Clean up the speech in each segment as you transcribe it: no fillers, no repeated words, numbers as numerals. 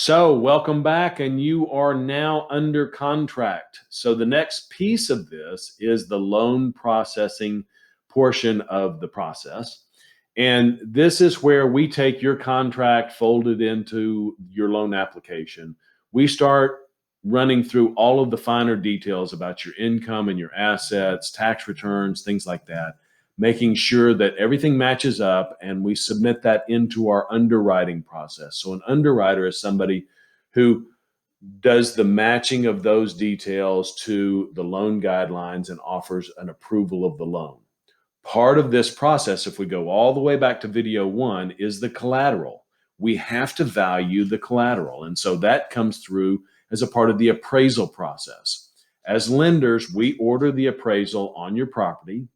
So, welcome back, and you are now under contract. So, the next piece of this is the loan processing portion of the process. And this is where we take your contract, fold it into your loan application. We start running through all of the finer details about your income and your assets, tax returns, things like that, making sure that everything matches up, and we submit that into our underwriting process. So an underwriter is somebody who does the matching of those details to the loan guidelines and offers an approval of the loan. Part of this process, if we go all the way back to video one, is the collateral. We have to value the collateral. And so that comes through as a part of the appraisal process. As lenders, we order the appraisal on your property,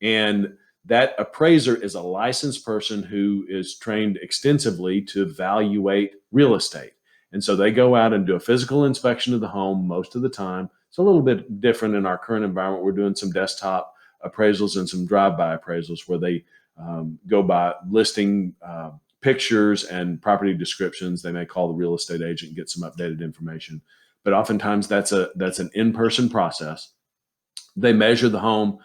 and that appraiser is a licensed person who is trained extensively to evaluate real estate. And so they go out and do a physical inspection of the home most of the time. It's a little bit different in our current environment. We're doing some desktop appraisals and some drive-by appraisals where they go by listing pictures and property descriptions. They may call the real estate agent and get some updated information. But oftentimes that's an in-person process. They measure the home,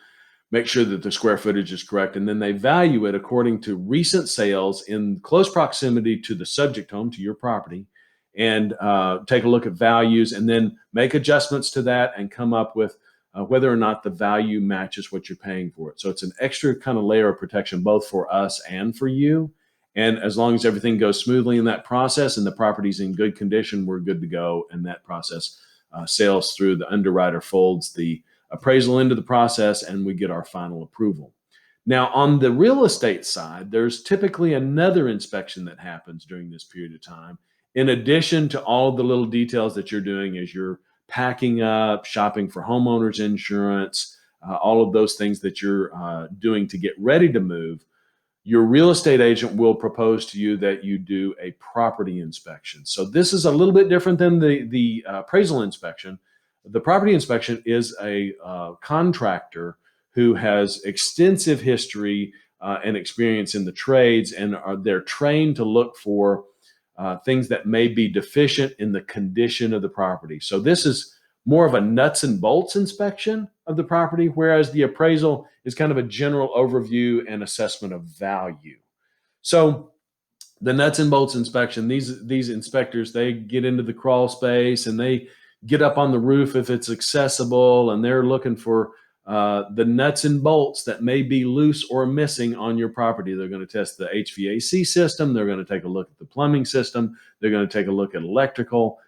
make sure that the square footage is correct, and then they value it according to recent sales in close proximity to the subject home, to your property, and take a look at values and then make adjustments to that and come up with whether or not the value matches what you're paying for it. So it's an extra kind of layer of protection both for us and for you. And as long as everything goes smoothly in that process and the property's in good condition, we're good to go. And that process sails through. The underwriter folds the appraisal into the process, and we get our final approval. Now, on the real estate side, there's typically another inspection that happens during this period of time. In addition to all the little details that you're doing as you're packing up, shopping for homeowners insurance, all of those things that you're doing to get ready to move, your real estate agent will propose to you that you do a property inspection. So this is a little bit different than the appraisal inspection. The property inspection is a contractor who has extensive history and experience in the trades, and they're trained to look for things that may be deficient in the condition of the property. So this is more of a nuts and bolts inspection of the property, whereas the appraisal is kind of a general overview and assessment of value. So the nuts and bolts inspection, these inspectors, they get into the crawl space and they get up on the roof if it's accessible, and they're looking for the nuts and bolts that may be loose or missing on your property. They're going to test the HVAC system. They're going to take a look at the plumbing system. They're going to take a look at electrical,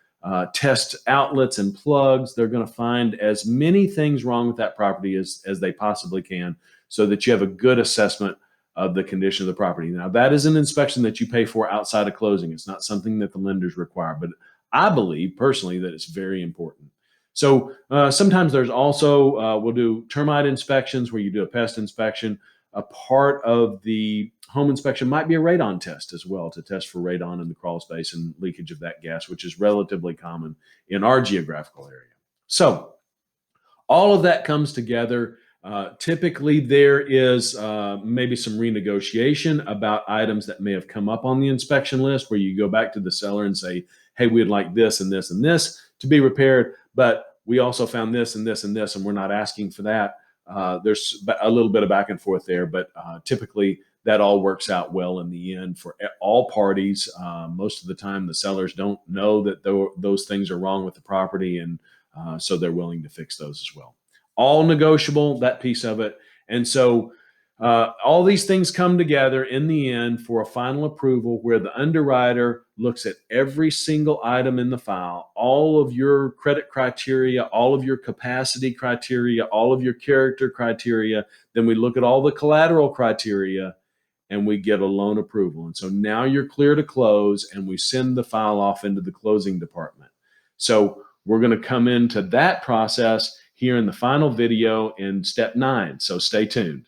test outlets and plugs. They're going to find as many things wrong with that property as they possibly can, so that you have a good assessment of the condition of the property. Now, that is an inspection that you pay for outside of closing. It's not something that the lenders require, but I believe personally that it's very important. So sometimes there's also, we'll do termite inspections where you do a pest inspection. A part of the home inspection might be a radon test as well, to test for radon in the crawl space and leakage of that gas, which is relatively common in our geographical area. So all of that comes together. Typically, there is maybe some renegotiation about items that may have come up on the inspection list, where you go back to the seller and say, hey, we'd like this and this and this to be repaired, but we also found this and this and this, and we're not asking for that. There's a little bit of back and forth there, but typically that all works out well in the end for all parties. Most of the time, the sellers don't know that those things are wrong with the property, and so they're willing to fix those as well. All negotiable, that piece of it. And so all these things come together in the end for a final approval, where the underwriter looks at every single item in the file, all of your credit criteria, all of your capacity criteria, all of your character criteria. Then we look at all the collateral criteria, and we get a loan approval. And so now you're clear to close, and we send the file off into the closing department. So we're going to come into that process here in the final video in step 9. So stay tuned.